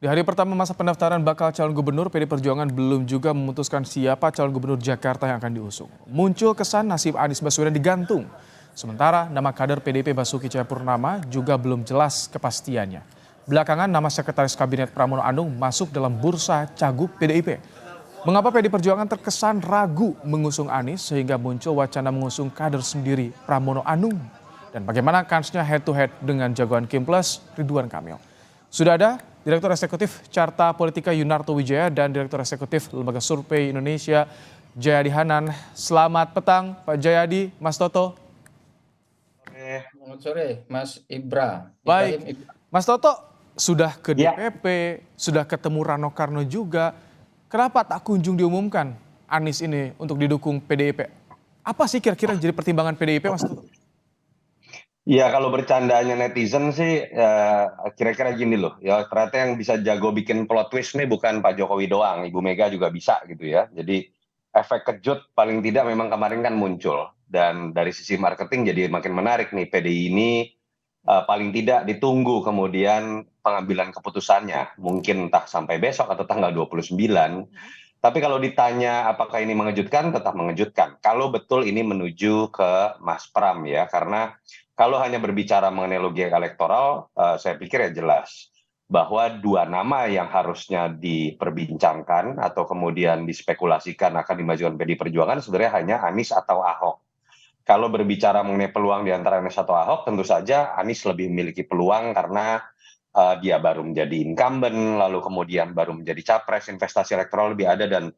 Di hari pertama masa pendaftaran bakal calon gubernur, PD Perjuangan belum juga memutuskan siapa calon gubernur Jakarta yang akan diusung. Muncul kesan nasib Anies Baswedan digantung. Sementara nama kader PDIP Basuki Cahayapurnama juga belum jelas kepastiannya. Belakangan nama sekretaris kabinet Pramono Anung masuk dalam bursa cagup PDIP. Mengapa PD Perjuangan terkesan ragu mengusung Anies sehingga muncul wacana mengusung kader sendiri Pramono Anung? Dan bagaimana kansnya head to head dengan jagoan Kim Plus Ridwan Kamil? Sudah ada Direktur Eksekutif Carta Politika Yunarto Wijaya dan Direktur Eksekutif Lembaga Survei Indonesia Jayadi Hanan. Selamat petang Pak Jayadi, Mas Toto. Selamat sore, Mas Ibrahim Baik, Ibra. Mas Toto sudah ke Ya, DPP, sudah ketemu Rano Karno juga. Kenapa tak kunjung diumumkan Anies ini untuk didukung PDIP? Apa sih kira-kira jadi pertimbangan PDIP, Mas Toto? ya kalau bercandanya netizen sih kira-kira gini loh. Ya ternyata yang bisa jago bikin plot twist nih bukan Pak Jokowi doang, Ibu Mega juga bisa gitu ya. Jadi efek kejut paling tidak memang kemarin kan muncul dan dari sisi marketing jadi makin menarik nih PDI ini paling tidak ditunggu kemudian pengambilan keputusannya. Mungkin entah sampai besok atau tanggal 29. Tapi kalau ditanya apakah ini mengejutkan, tetap mengejutkan. Kalau betul ini menuju ke Mas Pram ya, karena kalau hanya berbicara mengenai logika elektoral, saya pikir ya jelas bahwa dua nama yang harusnya diperbincangkan atau kemudian dispekulasikan akan dimajukan PDI Perjuangan sebenarnya hanya Anies atau Ahok. Kalau berbicara mengenai peluang di antara Anies atau Ahok, tentu saja Anies lebih memiliki peluang karena dia baru menjadi incumbent, lalu kemudian baru menjadi capres, investasi elektoral lebih ada dan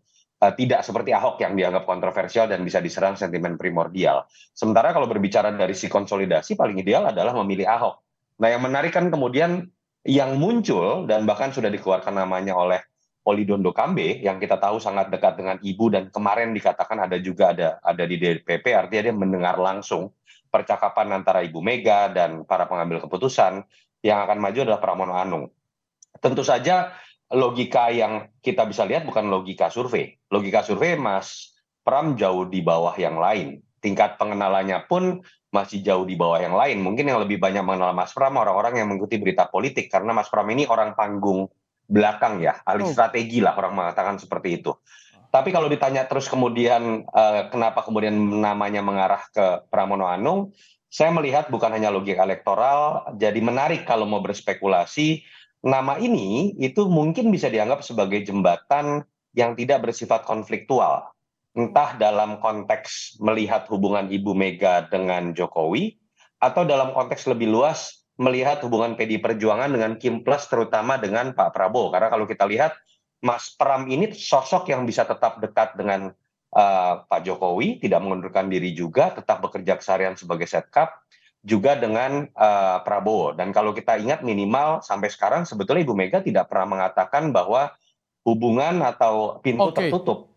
tidak seperti Ahok yang dianggap kontroversial dan bisa diserang sentimen primordial. Sementara kalau berbicara dari si konsolidasi, paling ideal adalah memilih Ahok. Nah yang menarik kan kemudian yang muncul dan bahkan sudah dikeluarkan namanya oleh Polidondo Kambe yang kita tahu sangat dekat dengan ibu dan kemarin dikatakan ada di DPP, artinya dia mendengar langsung percakapan antara Ibu Mega dan para pengambil keputusan. Yang akan maju adalah Pramono Anung. Tentu saja logika yang kita bisa lihat bukan logika survei. Logika survei Mas Pram jauh di bawah yang lain. Tingkat pengenalannya pun masih jauh di bawah yang lain. Mungkin yang lebih banyak mengenal Mas Pram orang-orang yang mengikuti berita politik karena Mas Pram ini orang panggung belakang ya, ahli Oh, strategi lah orang mengatakan seperti itu. Tapi kalau ditanya terus kemudian kenapa kemudian namanya mengarah ke Pramono Anung, saya melihat bukan hanya logika elektoral, jadi menarik kalau mau berspekulasi, nama ini itu mungkin bisa dianggap sebagai jembatan yang tidak bersifat konfliktual. Entah dalam konteks melihat hubungan Ibu Mega dengan Jokowi, atau dalam konteks lebih luas melihat hubungan PDI Perjuangan dengan Kim Plus terutama dengan Pak Prabowo. Karena kalau kita lihat Mas Pram ini sosok yang bisa tetap dekat dengan Pak Jokowi, tidak mengundurkan diri juga, tetap bekerja keseharian sebagai setcap, juga dengan Prabowo. Dan kalau kita ingat minimal sampai sekarang sebetulnya Ibu Mega tidak pernah mengatakan bahwa hubungan atau pintu oke. tertutup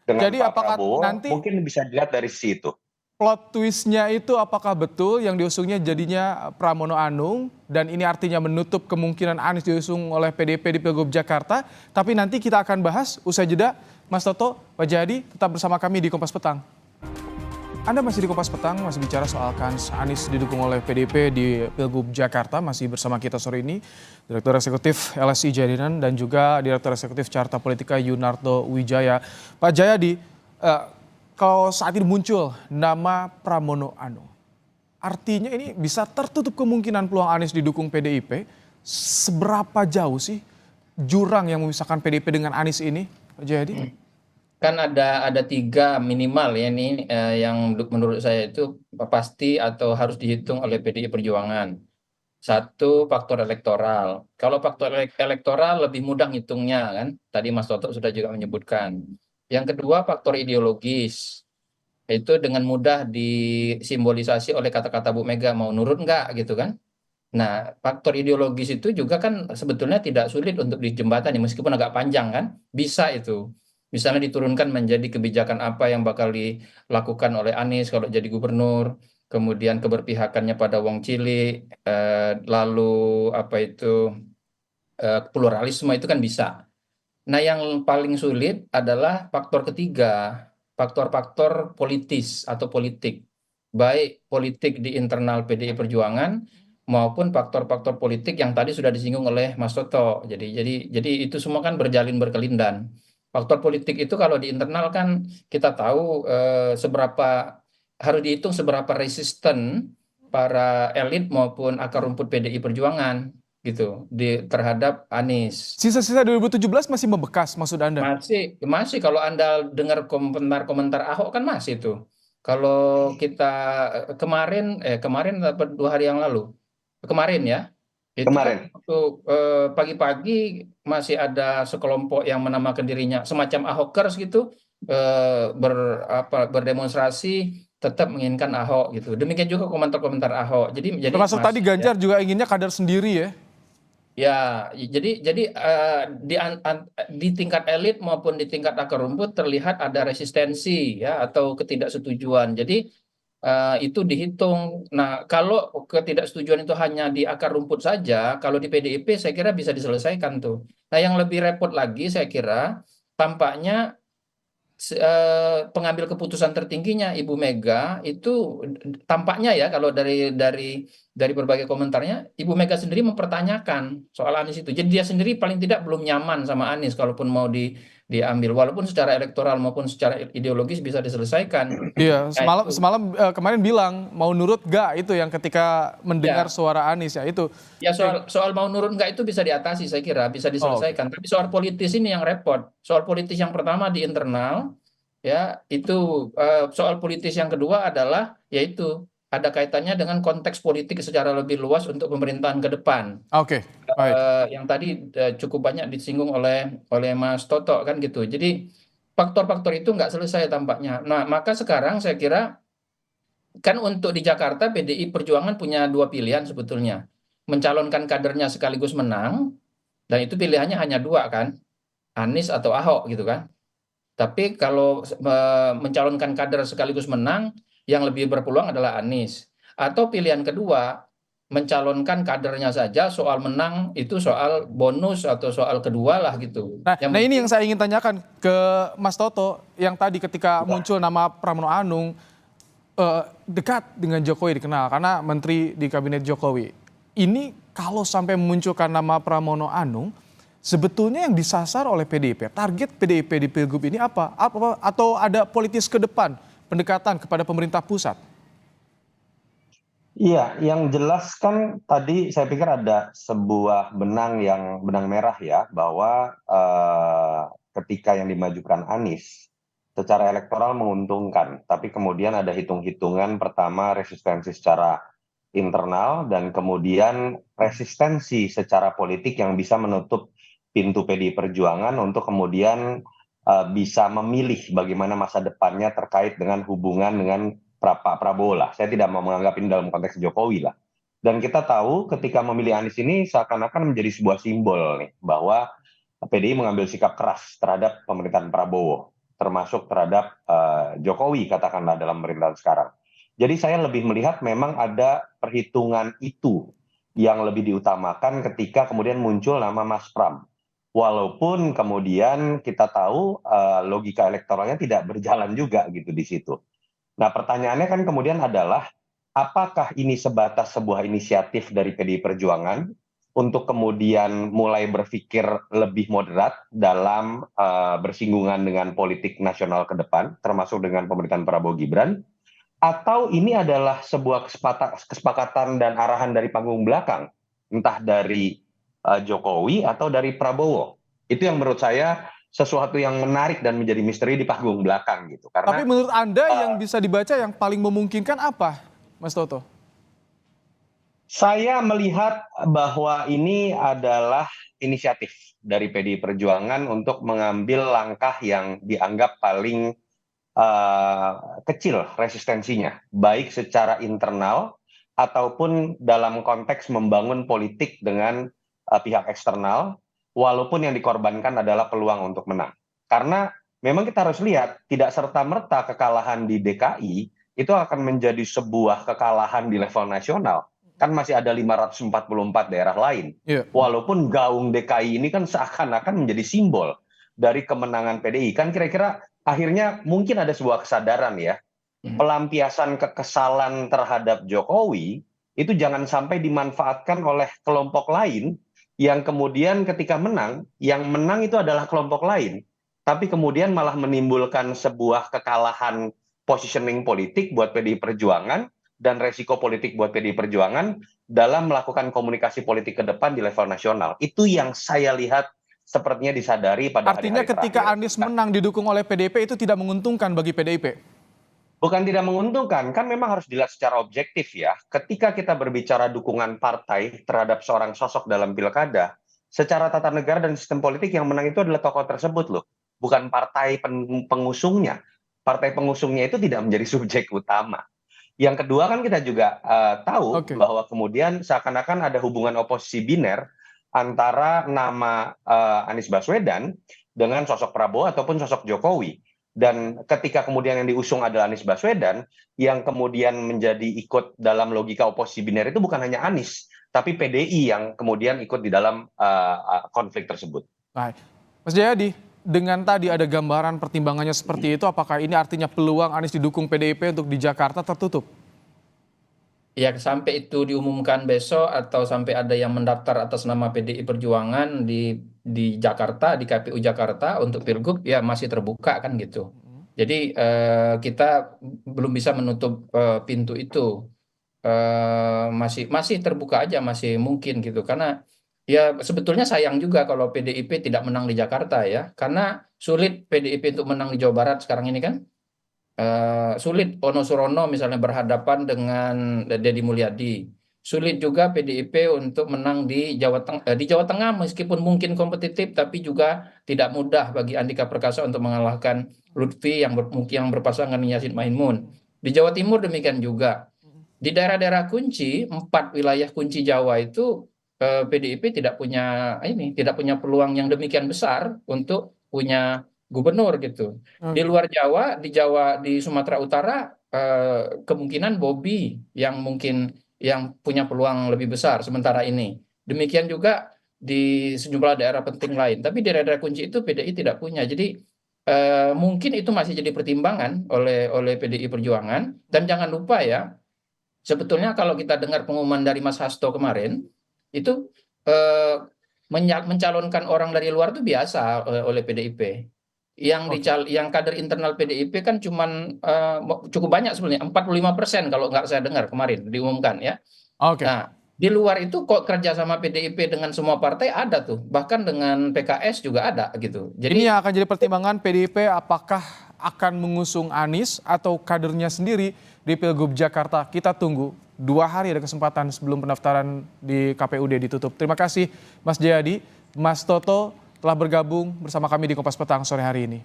dengan Jadi Pak apakah Prabowo nanti mungkin bisa dilihat dari situ. plot twistnya itu apakah betul yang diusungnya jadinya Pramono Anung dan ini artinya menutup kemungkinan Anies diusung oleh PDIP di Pilgub Jakarta. Tapi nanti kita akan bahas usai jeda. Mas Toto, Pak Jayadi tetap bersama kami di Kompas Petang. Anda masih di Kompas Petang, masih bicara soal kans Anies didukung oleh PDIP di Pilgub Jakarta. Masih bersama kita sore ini Direktur Eksekutif LSI Jadinan dan juga Direktur Eksekutif Carta Politika Yunarto Wijaya. Pak Jayadi, kalau saat ini muncul nama Pramono Anung, artinya ini bisa tertutup kemungkinan peluang Anies didukung PDIP. Seberapa jauh sih jurang yang memisahkan PDIP dengan Anies ini, Pak Jayadi? Kan ada tiga minimal ya nih yang menurut saya itu pasti atau harus dihitung oleh PDI Perjuangan. Satu, faktor elektoral. Kalau faktor elektoral lebih mudah ngitungnya kan. Tadi Mas Toto sudah juga menyebutkan. Yang kedua, faktor ideologis. Itu dengan mudah disimbolisasi oleh kata-kata Bu Mega mau nurut nggak gitu kan. Nah, faktor ideologis itu juga kan sebetulnya tidak sulit untuk dijembatani meskipun agak panjang kan, bisa itu. Misalnya diturunkan menjadi kebijakan apa yang bakal dilakukan oleh Anies kalau jadi gubernur, kemudian keberpihakannya pada Wong Cilik, lalu apa itu pluralisme itu kan bisa. Nah, yang paling sulit adalah faktor ketiga, faktor-faktor politis atau politik. Baik politik di internal PDI Perjuangan maupun faktor-faktor politik yang tadi sudah disinggung oleh Mas Toto. Jadi itu semua kan berjalin berkelindan. Faktor politik itu kalau di internal kan kita tahu seberapa harus dihitung seberapa resisten para elit maupun akar rumput PDI Perjuangan gitu terhadap Anies. Sisa-sisa 2017 masih membekas maksud Anda? Masih kalau Anda dengar komentar-komentar Ahok kan masih tuh. Kalau kita kemarin apa 2 hari yang lalu, kemarin ya, itu kan Kemarin. waktu pagi-pagi masih ada sekelompok yang menamakan dirinya semacam Ahokers gitu, berdemonstrasi tetap menginginkan Ahok gitu. Demikian juga komentar-komentar Ahok. Jadi Termasuk tadi masih ya. Ganjar juga inginnya kader sendiri ya? Ya, jadi di tingkat elit maupun di tingkat akar rumput terlihat ada resistensi ya atau ketidaksetujuan. Jadi itu dihitung. Nah, kalau ketidaksetujuan itu hanya di akar rumput saja, kalau di PDIP saya kira bisa diselesaikan tuh. Nah, yang lebih repot lagi saya kira tampaknya pengambil keputusan tertingginya Ibu Mega itu tampaknya ya kalau dari berbagai komentarnya Ibu Mega sendiri mempertanyakan soal Anies itu. Jadi dia sendiri paling tidak belum nyaman sama Anies kalaupun mau diambil walaupun secara elektoral maupun secara ideologis bisa diselesaikan. Iya, Nah, semalam itu semalam kemarin bilang mau nurut gak itu yang ketika mendengar ya. suara Anies ya itu. Ya Oke. soal mau nurun enggak itu bisa diatasi saya kira bisa Oh, oke. diselesaikan. Tapi soal politis ini yang repot. Soal politis yang pertama di internal ya itu soal politis yang kedua adalah yaitu ada kaitannya dengan konteks politik secara lebih luas untuk pemerintahan ke depan. Oke, baik. Yang tadi cukup banyak disinggung oleh Mas Toto kan gitu. Jadi faktor-faktor itu nggak selesai tampaknya. Nah maka sekarang saya kira kan untuk di Jakarta PDI Perjuangan punya dua pilihan sebetulnya. Mencalonkan kadernya sekaligus menang, dan itu pilihannya hanya dua kan, Anies atau Ahok gitu kan. Tapi kalau mencalonkan kader sekaligus menang, yang lebih berpeluang adalah Anies. Atau pilihan kedua, mencalonkan kadernya saja, soal menang itu soal bonus atau soal kedua lah gitu. Nah, Yang ini penting yang saya ingin tanyakan ke Mas Toto yang tadi ketika muncul nama Pramono Anung dekat dengan Jokowi dikenal karena menteri di kabinet Jokowi. Ini kalau sampai memunculkan nama Pramono Anung, sebetulnya yang disasar oleh PDIP, target PDIP di Pilgub ini apa? Atau ada politis ke depan, pendekatan kepada pemerintah pusat? Iya, yang jelas kan tadi saya pikir ada sebuah benang merah ya, bahwa ketika yang dimajukan Anies secara elektoral menguntungkan, tapi kemudian ada hitung-hitungan pertama resistensi secara internal dan kemudian resistensi secara politik yang bisa menutup pintu PDI Perjuangan untuk kemudian bisa memilih bagaimana masa depannya terkait dengan hubungan dengan Pak Prabowo lah. Saya tidak mau menganggap ini dalam konteks Jokowi lah. Dan kita tahu ketika memilih Anies ini seakan-akan menjadi sebuah simbol nih bahwa PDI mengambil sikap keras terhadap pemerintahan Prabowo, termasuk terhadap Jokowi katakanlah dalam pemerintahan sekarang. Jadi saya lebih melihat memang ada perhitungan itu yang lebih diutamakan ketika kemudian muncul nama Mas Pram. Walaupun kemudian kita tahu logika elektoralnya tidak berjalan juga gitu di situ. Nah, pertanyaannya kan kemudian adalah apakah ini sebatas sebuah inisiatif dari PDI Perjuangan untuk kemudian mulai berpikir lebih moderat dalam bersinggungan dengan politik nasional ke depan, termasuk dengan pemerintahan Prabowo Gibran, atau ini adalah sebuah kesepakatan dan arahan dari panggung belakang, entah dari Jokowi atau dari Prabowo. Itu yang menurut saya sesuatu yang menarik dan menjadi misteri di panggung belakang gitu. Tapi Karena menurut Anda yang bisa dibaca yang paling memungkinkan apa, Mas Toto? saya melihat bahwa ini adalah inisiatif dari PDI Perjuangan untuk mengambil langkah yang dianggap paling kecil resistensinya, baik secara internal ataupun dalam konteks membangun politik dengan pihak eksternal, walaupun yang dikorbankan adalah peluang untuk menang. Karena memang kita harus lihat, tidak serta-merta kekalahan di DKI itu akan menjadi sebuah kekalahan di level nasional. Kan masih ada 544 daerah lain. Iya. Walaupun gaung DKI ini kan seakan-akan menjadi simbol dari kemenangan PDI. Kan kira-kira akhirnya mungkin ada sebuah kesadaran ya, pelampiasan kekesalan terhadap Jokowi itu jangan sampai dimanfaatkan oleh kelompok lain yang kemudian ketika menang, yang menang itu adalah kelompok lain, tapi kemudian malah menimbulkan sebuah kekalahan positioning politik buat PDI Perjuangan dan resiko politik buat PDI Perjuangan dalam melakukan komunikasi politik ke depan di level nasional. Itu yang saya lihat sepertinya disadari pada Artinya hari-hari ketika terakhir. Anies menang didukung oleh PDIP itu tidak menguntungkan bagi PDIP? Bukan tidak menguntungkan, kan memang harus dilihat secara objektif ya. Ketika kita berbicara dukungan partai terhadap seorang sosok dalam pilkada, secara tata negara dan sistem politik yang menang itu adalah tokoh tersebut loh, bukan partai pengusungnya. Partai pengusungnya itu tidak menjadi subjek utama. Yang kedua kan kita juga tahu Oke. bahwa kemudian seakan-akan ada hubungan oposisi biner antara nama Anies Baswedan dengan sosok Prabowo ataupun sosok Jokowi. Dan ketika kemudian yang diusung adalah Anies Baswedan, yang kemudian menjadi ikut dalam logika oposisi biner itu bukan hanya Anies, tapi PDI yang kemudian ikut di dalam konflik tersebut. Baik. Mas Jayadi, dengan tadi ada gambaran pertimbangannya seperti itu, apakah ini artinya peluang Anies didukung PDIP untuk di Jakarta tertutup? Ya, sampai itu diumumkan besok atau sampai ada yang mendaftar atas nama PDI Perjuangan di Jakarta, di KPU Jakarta untuk Pilgub, ya masih terbuka kan gitu. Jadi kita belum bisa menutup pintu itu. Masih terbuka aja, masih mungkin gitu. Karena ya sebetulnya sayang juga kalau PDIP tidak menang di Jakarta ya. Karena sulit PDIP untuk menang di Jawa Barat sekarang ini kan. Sulit Ono Surono misalnya berhadapan dengan Deddy Mulyadi. Sulit juga PDIP untuk menang di Jawa Tengah meskipun mungkin kompetitif tapi juga tidak mudah bagi Andika Perkasa untuk mengalahkan Lutfi yang berpasangan dengan Yassin Maimun. Di Jawa Timur demikian juga. Di daerah-daerah kunci, 4 wilayah kunci Jawa itu PDIP tidak punya peluang yang demikian besar untuk punya gubernur gitu. Di luar Jawa, di Sumatera Utara kemungkinan Bobi yang punya peluang lebih besar sementara ini. Demikian juga di sejumlah daerah penting lain. Tapi di daerah kunci itu PDI tidak punya. Jadi mungkin itu masih jadi pertimbangan oleh PDI Perjuangan. Dan jangan lupa ya, sebetulnya kalau kita dengar pengumuman dari Mas Hasto kemarin, itu eh, mencalonkan orang dari luar itu biasa oleh PDIP. Yang kader internal PDIP kan cuman cukup banyak sebenarnya, 45% kalau nggak saya dengar kemarin diumumkan ya. Oke. Nah, di luar itu kok kerjasama PDIP dengan semua partai ada tuh, bahkan dengan PKS juga ada gitu. Ini Jadi yang akan jadi pertimbangan PDIP apakah akan mengusung Anies atau kadernya sendiri di Pilgub Jakarta. Kita tunggu. 2 hari ada kesempatan sebelum pendaftaran di KPUD ditutup. Terima kasih Mas Jayadi, Mas Toto telah bergabung bersama kami di Kompas Petang sore hari ini.